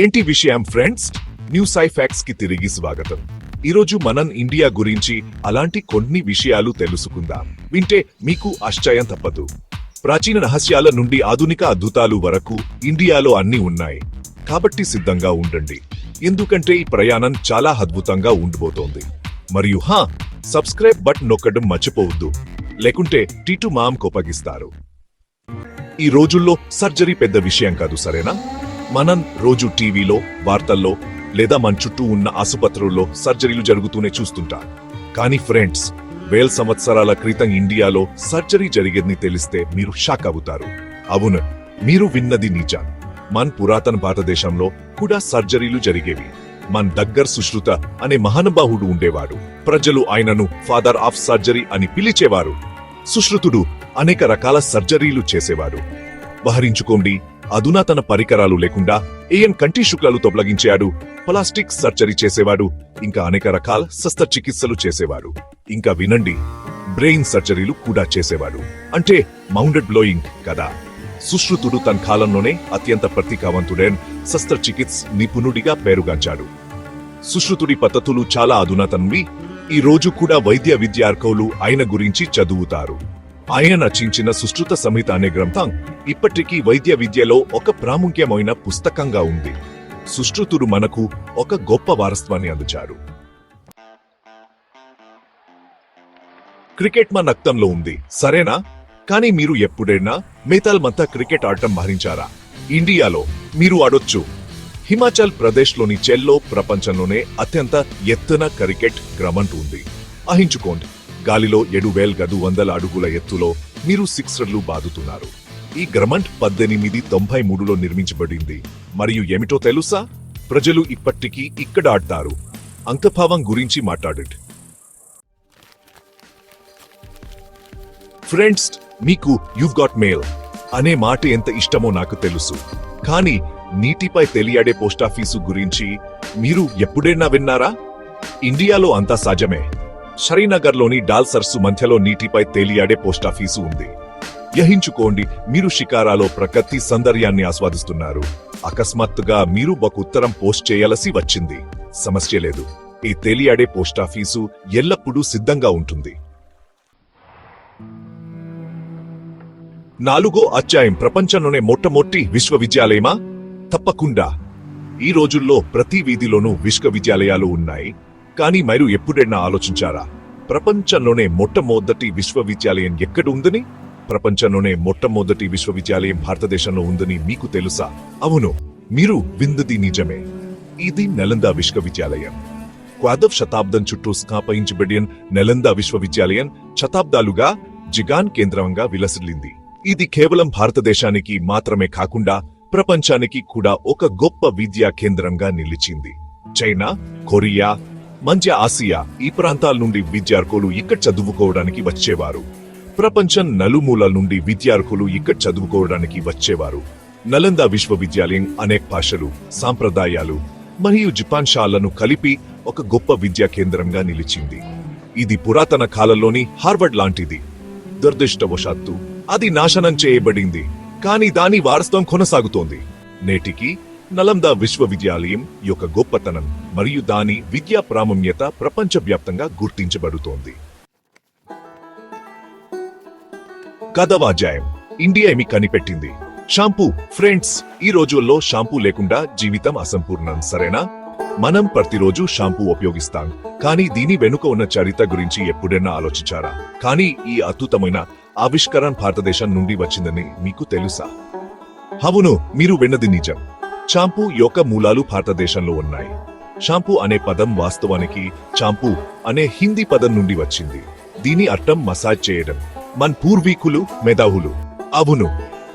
ఏంటి విషయం friends? News I facts కి తిరిగి స్వాగతం. ఈరోజు మనం ఇండియా గురించి అలాంటి కొన్ని విషయాలు తెలుసుకుందాం. వింటే మీకు ఆశ్చర్యం తప్పదు. ప్రాచీన రహస్యాల నుండి ఆధునిక అద్భుతాలు వరకు ఇండియాలో అన్ని ఉన్నాయి. కాబట్టి సిద్ధంగా ఉండండి, ఎందుకంటే ఈ ప్రయాణం చాలా అద్భుతంగా ఉండబోతోంది. మరియు సబ్స్క్రైబ్ బటన్ నొక్కడం మర్చిపోవద్దు, లేకుంటే టీటు మామ్ కోపగిస్తారు. ఈ రోజుల్లో సర్జరీ పెద్ద విషయం కాదు, సరేనా? మనం రోజు టీవీలో, వార్తల్లో లేదా మన చుట్టూ ఉన్న ఆసుపత్రుల్లో సర్జరీలు జరుగుతూనే చూస్తుంటాం. కానీ ఫ్రెండ్స్, వేల సంవత్సరాల క్రితం ఇండియాలో సర్జరీ జరిగేదని తెలిస్తే మీరు షాక్ అవుతారు. అవును, మీరు విన్నది నిజం. మన పురాతన భారతదేశంలో కూడా సర్జరీలు జరిగేవి. మన దగ్గర సుశ్రుత అనే మహానుభావుడు ఉండేవాడు. ప్రజలు ఆయనను ఫాదర్ ఆఫ్ సర్జరీ అని పిలిచేవారు. సుశ్రుతుడు అనేక రకాల సర్జరీలు చేసేవాడు. వహరించుకోండి, అధునాతన పరికరాలు లేకుండా ఏఎన్ కంటి శుక్లాలు తొలగించాడు, ప్లాస్టిక్ సర్జరీ చేసేవాడు, ఇంకా అనేక రకాల శస్త్రచికిత్సలు చేసేవాడు. ఇంకా వినండి, బ్రెయిన్ సర్జరీలు కూడా చేసేవాడు. అంటే మౌండెడ్ బ్లోయింగ్ కదా. సుశ్రుతుడు తన కాలంలోనే అత్యంత ప్రతిభావంతుడైన శస్త్రచికిత్స నిపుణుడిగా పేరుగాంచాడు. సుశ్రుతుడి పద్ధతులు చాలా అధునాతనవి. ఈ రోజు కూడా వైద్య విద్యార్థులు ఆయన గురించి చదువుతారు. ఆయన రచించిన సుశ్రుత సంహిత అనే గ్రంథం ఇప్పటికీ వైద్య విద్యలో ఒక ప్రాముఖ్యమైన పుస్తకంగా ఉంది. సుశ్రుతుడు మనకు ఒక గొప్ప వారసత్వాన్ని అందించారు. క్రికెట్ మన రక్తంలో ఉంది, సరేనా? కానీ మీరు ఎప్పుడైనా మిగతాల మధ్య క్రికెట్ ఆడటం మారించారా? ఇండియాలో మీరు ఆడొచ్చు. హిమాచల్ ప్రదేశ్లోని చెల్లో ప్రపంచంలోనే అత్యంత ఎత్తున క్రికెట్ గ్రౌండ్ ఉంది. అహించుకోండి, గాలిలో 7,100 అడుగుల ఎత్తులో మీరు సిక్సర్లు బాదుతున్నారు. ఈ గ్రౌండ్ 1893లో నిర్మించబడింది. మరియు ఏమిటో తెలుసా? ప్రజలు ఇప్పటికీ ఇక్కడ ఆడతారు. అంకభావం గురించి మాట్లాడండి ఫ్రెండ్స్. మీకు "యువ్ గాట్ మెయిల్" అనే మాట ఎంత ఇష్టమో నాకు తెలుసు. కానీ నీటిపై తేలియాడే పోస్టాఫీసు గురించి మీరు ఎప్పుడైనా విన్నారా? ఇండియాలో అంతా సహజమే. శ్రీనగర్లోని డాల్ సరస్సు మధ్యలో నీటిపై తేలియాడే పోస్టాఫీసు ఉంది. యహించుకోండి, మీరు షికారాలో ప్రకృతి సౌందర్యాన్ని ఆస్వాదిస్తున్నారు. అకస్మాత్తుగా మీరు ఒక ఉత్తరం పోస్ట్ చేయాల్సి వచ్చింది. సమస్య లేదు, ఈ తేలియాడే పోస్టాఫీసు ఎల్లప్పుడూ సిద్ధంగా ఉంటుంది. 4వ అధ్యాయం ప్రపంచంలోనే మొట్టమొదటి విశ్వవిద్యాలయమా? తప్పకుండా. ఈ రోజుల్లో ప్రతి వీధిలోనూ విశ్వవిద్యాలయాలు ఉన్నాయి. కానీ మీరు ఎప్పుడైనా ఆలోచించారా, ప్రపంచంలోనే మొట్టమొదటి విశ్వవిద్యాలయం ఎక్కడ ఉందని? ప్రపంచంలోనే మొట్టమొదటి విశ్వవిద్యాలయం భారతదేశంలో ఉందని మీకు తెలుసా? అవును, మీరు విన్నది నిజమే. ఇది నలంద విశ్వవిద్యాలయం. 4వ శతాబ్దం చుట్టూ స్థాపించబడిన నలంద విశ్వవిద్యాలయం శతాబ్దాలుగా జిగాన్ కేంద్రంగా విలసిల్లింది. ఇది కేవలం భారతదేశానికి మాత్రమే కాకుండా ప్రపంచానికి కూడా ఒక గొప్ప విద్యా కేంద్రంగా నిలిచింది. చైనా, కొరియా, మధ్య ఆసియా ఈ ప్రాంతాల నుండి విద్యార్థులు ఇక్కడ చదువుకోవడానికి వచ్చేవారు. ప్రపంచం నలుమూలల నుండి విద్యార్థులు ఇక్కడ చదువుకోవడానికి వచ్చేవారు. నలంద విశ్వవిద్యాలయం అనేక భాషలు, సాంప్రదాయాలు మరియు జిపాన్షాలను కలిపి ఒక గొప్ప విద్యా కేంద్రంగా నిలిచింది. ఇది పురాతన కాలంలోని హార్వర్డ్ లాంటిది. దురదృష్టవశాత్తు అది నాశనం చేయబడింది, కానీ దాని వారసత్వం కొనసాగుతోంది. నేటికి నలంద విశ్వవిద్యాలయం యొక్క గొప్పతనం మరియు దాని విద్యా ప్రాముఖ్యత ప్రపంచవ్యాప్తంగా గుర్తించబడుతోంది. కదవ అధ్యాయం, ఇండియా ఏమి కనిపెట్టింది? షాంపూ. ఫ్రెండ్స్, ఈ రోజుల్లో షాంపూ లేకుండా జీవితం అసంపూర్ణం, సరేనా? మనం ప్రతిరోజు షాంపూ ఉపయోగిస్తాం, కానీ దీని వెనుక ఉన్న చరిత్ర గురించి ఎప్పుడైనా ఆలోచించారా? కానీ ఈ అద్భుతమైన ఆవిష్కరణ భారతదేశం నుండి వచ్చిందని మీకు తెలుసా? అవును, మీరు విన్నది నిజం. షాంపూ యొక్క మూలాలు భారతదేశంలో ఉన్నాయి. షాంపూ అనే పదం వాస్తవానికి చాంపూ అనే హిందీ పదం నుండి వచ్చింది. దీని అర్థం మసాజ్ చేయడం. మన పూర్వీకులు మేధావులు. అవును,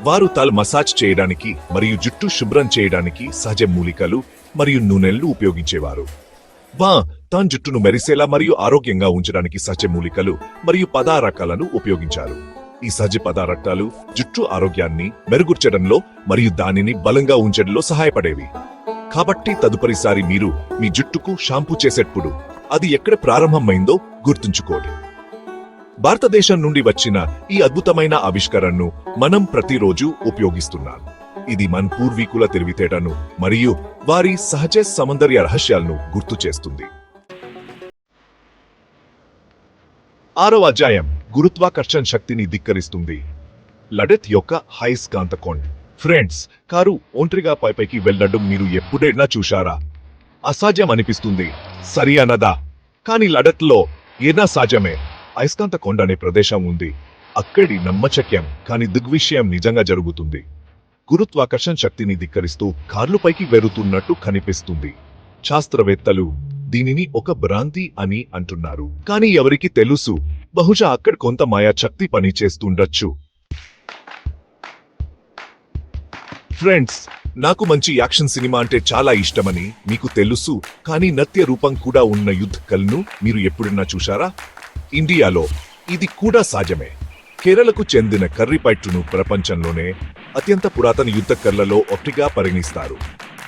వారు తల మసాజ్ చేయడానికి మరియు జుట్టు శుభ్రం చేయడానికి సహజ మూలికలు మరియు నూనెలను ఉపయోగించేవారు. తన జుట్టును మెరిసేలా మరియు ఆరోగ్యంగా ఉంచడానికి సహజ మూలికలు మరియు పదార్థాలను ఉపయోగించారు. ఈ సహజ పదార్థాలు జుట్టు ఆరోగ్యాన్ని మెరుగుర్చడంలో మరియు దానిని బలంగా ఉంచడంలో సహాయపడేవి. కాబట్టి తదుపరిసారి మీరు మీ జుట్టుకు షాంపూ చేసేటప్పుడు అది ఎక్కడ ప్రారంభమైందో గుర్తుంచుకోండి. భారతదేశం నుండి వచ్చిన ఈ అద్భుతమైన ఆవిష్కరణను మనం ప్రతిరోజు ఉపయోగిస్తున్నాం. ఇది మన పూర్వీకుల తెలివితేటను మరియు వారి సహజ సౌందర్య రహస్యాలను గుర్తు చేస్తుంది. 6వ అధ్యాయం గురుత్వాకర్షణ శక్తిని ధిక్కరిస్తుంది. లడెత్ యొక్క అయస్కాంత కొండ. ఫ్రెండ్స్, కారు ఒంటరిగా పైపైకి వెళ్ళడం మీరు ఎప్పుడైనా చూశారా? అసాధ్యం అనిపిస్తుంది, సరి అన్నదా? కానీ లడెత్లో ఏనా సాధ్యమే. అయస్కాంత కొండ అనే ప్రదేశం ఉంది. అక్కడి నమ్మశక్యం కాని దిగ్విషయం నిజంగా జరుగుతుంది. గురుత్వాకర్షణ శక్తిని ధిక్కరిస్తూ కార్లు పైకి వెరుతున్నట్టు కనిపిస్తుంది. శాస్త్రవేత్తలు దీనిని ఒక భ్రాంతి అని అంటున్నారు. కానీ ఎవరికి తెలుసు, బహుశా అక్కడ కొంత మాయా శక్తి పనిచేస్తుండొచ్చు. ఫ్రెండ్స్, నాకు మంచి యాక్షన్ సినిమా అంటే చాలా ఇష్టమని మీకు తెలుసు. కానీ నృత్య రూపం కూడా ఉన్న యుద్ధ కళను మీరు ఎప్పుడైనా చూశారా? ఇండియాలో ఇది కూడా సాధ్యమే. కేరళకు చెందిన కర్రీపైట్టును ప్రపంచంలోనే అత్యంత పురాతన యుద్ధ కళలలో ఒకటిగా పరిగణిస్తారు.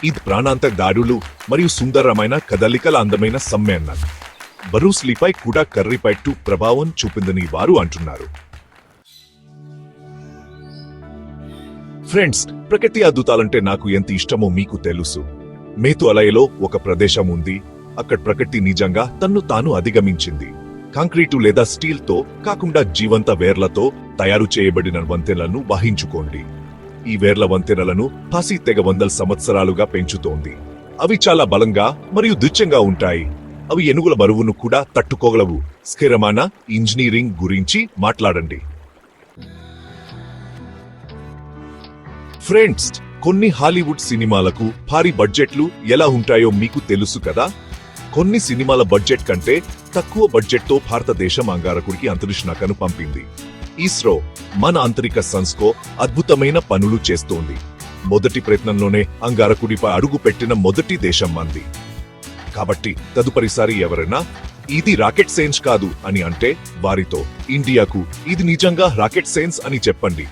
ఇది ప్రాణాంతక దాడులు మరియు సుందరమైన కదలికల అందమైన సమ్మేళనం. బ్రూస్ లీపై కూడా కర్రీపైట్టు ప్రభావం చూపిందని వారు అంటున్నారు. ఫ్రెండ్స్, ప్రకృతి అద్భుతాలంటే నాకు ఎంత ఇష్టమో మీకు తెలుసు. మేఘాలయలో ఒక ప్రదేశం ఉంది. అక్కడ ప్రకృతి నిజంగా తన్ను తాను అధిగమించింది. కాంక్రీటు లేదా స్టీల్ తో కాకుండా జీవంత వేర్లతో తయారు చేయబడిన వంతెనలను వహించుకోండి. ఈ వేర్ల వంతెనలను పాసి తెగ వందల సంవత్సరాలుగా పెంచుతోంది. అవి చాలా బలంగా మరియు దృఢంగా ఉంటాయి. అవి ఏనుగుల బరువును కూడా తట్టుకోగలవు. స్థిరమైన ఇంజనీరింగ్ గురించి మాట్లాడండి. ఫ్రెండ్స్, కొన్ని హాలీవుడ్ సినిమాలకు భారీ బడ్జెట్లు ఎలా ఉంటాయో మీకు తెలుసు కదా? కొన్ని సినిమాల బడ్జెట్ కంటే తక్కువ బడ్జెట్తో భారతదేశం అంగారకుడికి అంతరిక్షనౌకను పంపింది. ఇస్రో మన అంతరిక్ష సంస్థ అద్భుతమైన పనులు చేస్తోంది. మొదటి ప్రయత్నంలోనే అంగారకుడిపై అడుగు పెట్టిన మొదటి దేశం మంది. కాబట్టి తదుపరిసారి ఎవరైనా ఇది రాకెట్ సైన్స్ కాదు అని అంటే వారితో ఇండియాకు ఇది నిజంగా రాకెట్ సైన్స్ అని చెప్పండి.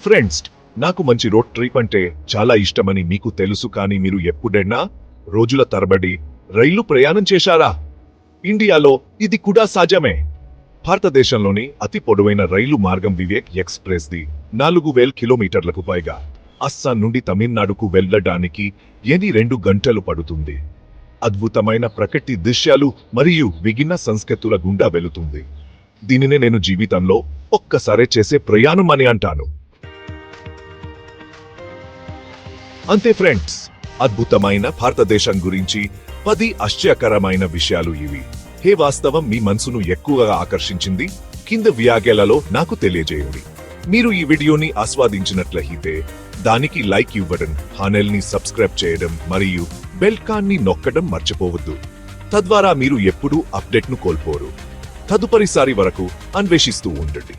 ఫ్రెండ్స్, నాకు మంచి రోడ్ ట్రిప్ అంటే చాలా ఇష్టమని మీకు తెలుసు. కానీ మీరు ఎప్పుడైనా రోజుల తరబడి రైలు ప్రయాణం చేశారా? ఇండియాలో ఇది కూడా సాధ్యమే. భారతదేశంలోని అతి పొడవైన రైలు మార్గం వివేక్ ఎక్స్ప్రెస్ ది 4000 కిలోమీటర్లకు పైగా. అస్సాం నుండి తమిళనాడుకు వెళ్ళడానికి 2 గంటలు పడుతుంది. అద్భుతమైన ప్రకృతి దృశ్యాలు మరియు విభిన్న సంస్కృతుల గుండా వెళుతుంది. దీనినే నేను జీవితంలో ఒక్కసారి చేసే ప్రయాణం అని అంటాను. అంతే ఫ్రెండ్స్, అద్భుతమైన భారతదేశం గురించి 10 ఆశ్చర్యకరమైన విషయాలు ఇవి. హే, వాస్తవం మీ మనసును ఎక్కువగా ఆకర్షించింది? కింద వ్యాఖ్యలలో నాకు తెలియజేయండి. మీరు ఈ వీడియోని ఆస్వాదించినట్లయితే దానికి లైక్ ఇవ్వడం, ఛానల్ ని సబ్స్క్రైబ్ చేయడం మరియు బెల్ ఐకాన్ని నొక్కడం మర్చిపోవద్దు. తద్వారా మీరు ఎప్పుడూ అప్డేట్ను కోల్పోరు. తదుపరిసారి వరకు అన్వేషిస్తూ ఉండండి.